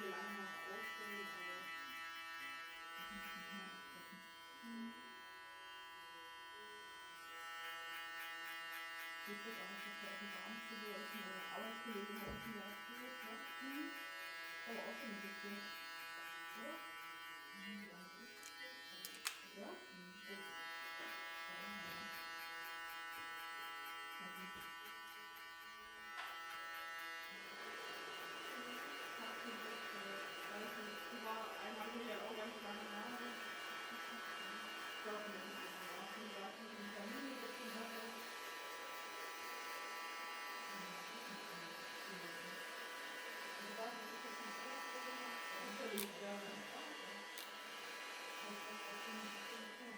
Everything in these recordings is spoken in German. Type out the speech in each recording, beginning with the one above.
so lange noch ausstellen, aber Das muss ich nochmal absprechen. Lustig auch, dass wir auf dem Abendstudio ist, meine Arbeitskollegen heute schon gesagt, du, was? Aber auch schon ein bisschen, oder? ja, das ist gut. Also, Ja? ja, Ja. Na gut. Hat sie gut, weiß nicht. Sie war einmal hier ja auch ganz lange Haare. Ich glaube nicht, dass sie war. Sie sagt, dass sie einen Termin mit dazu hatte. und was, was ist das für ein Urlaub, wo du machst? Natürlich, ja. Ah, okay. Was, was, was für ein System?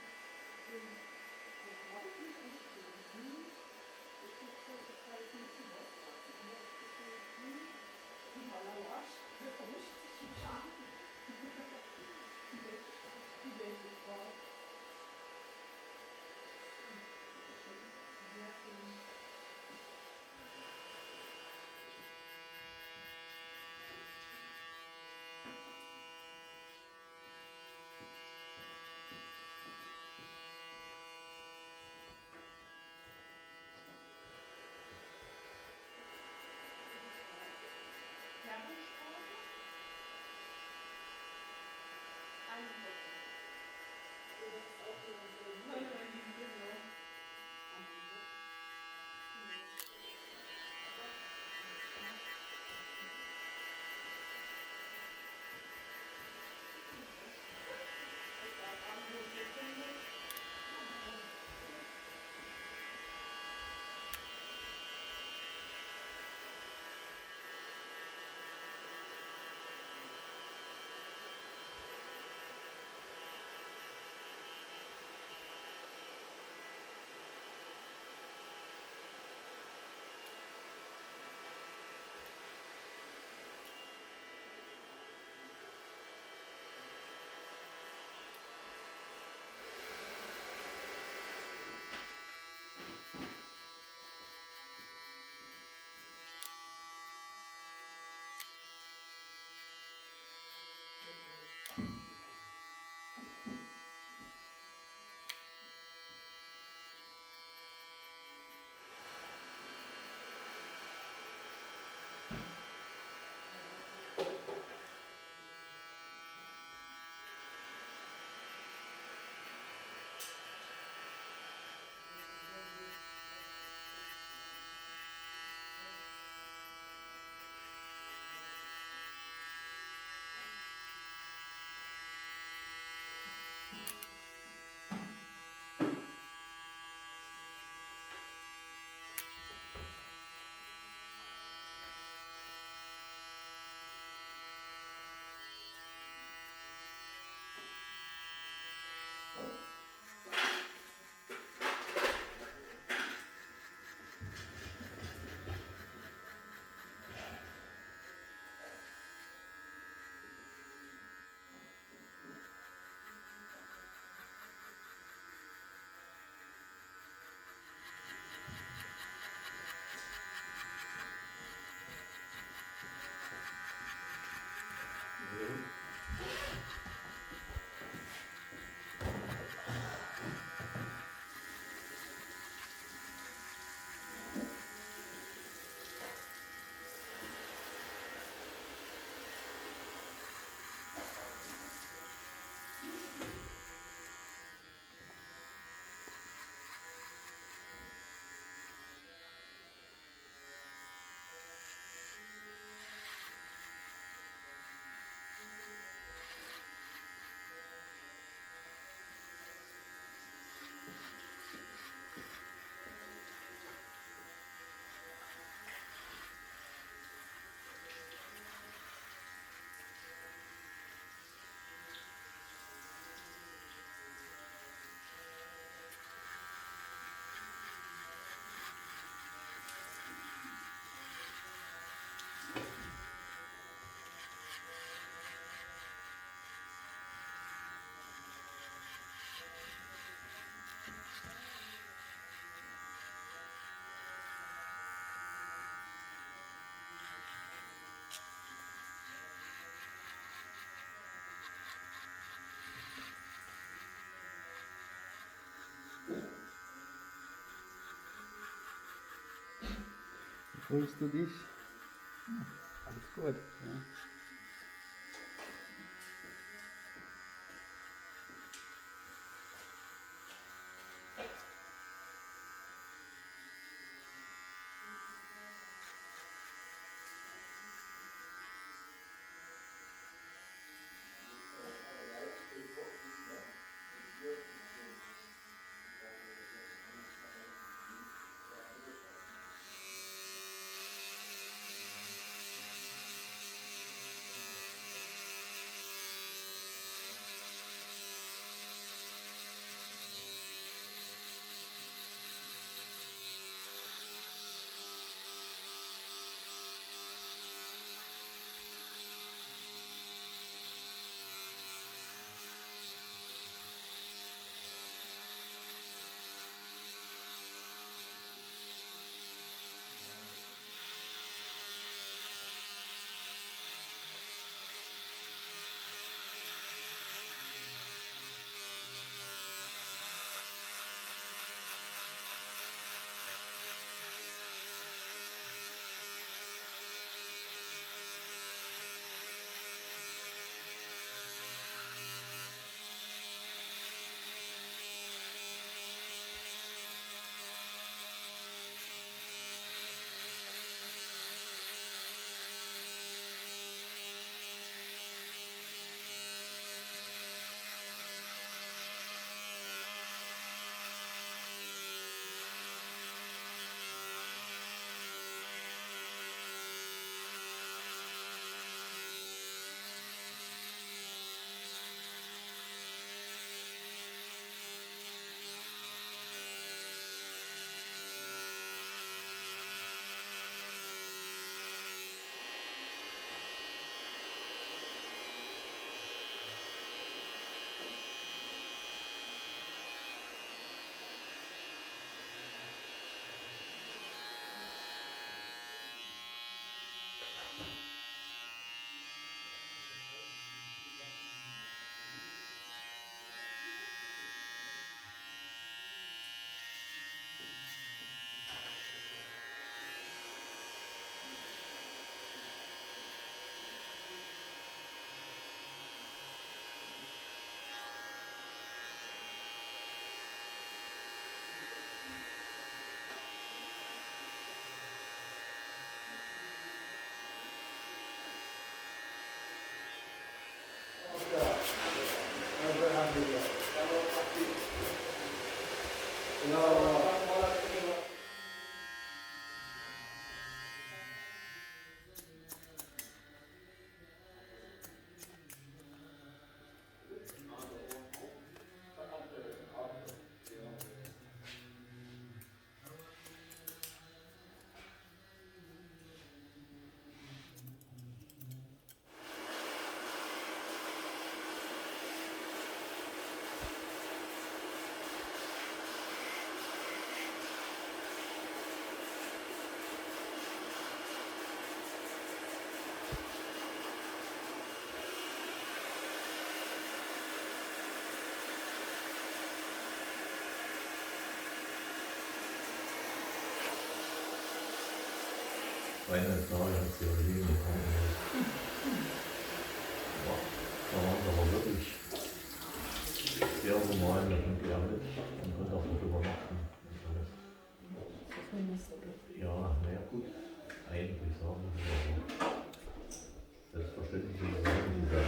Fühlst du dich? Alles gut. Ja. Meine Frau hat sie auch nie bekommen. Da waren sie aber wirklich sehr human, da konnte er mit und konnte auch noch übernachten. Ja, naja gut, eigentlich sagen sie aber selbstverständlich sagen sie da.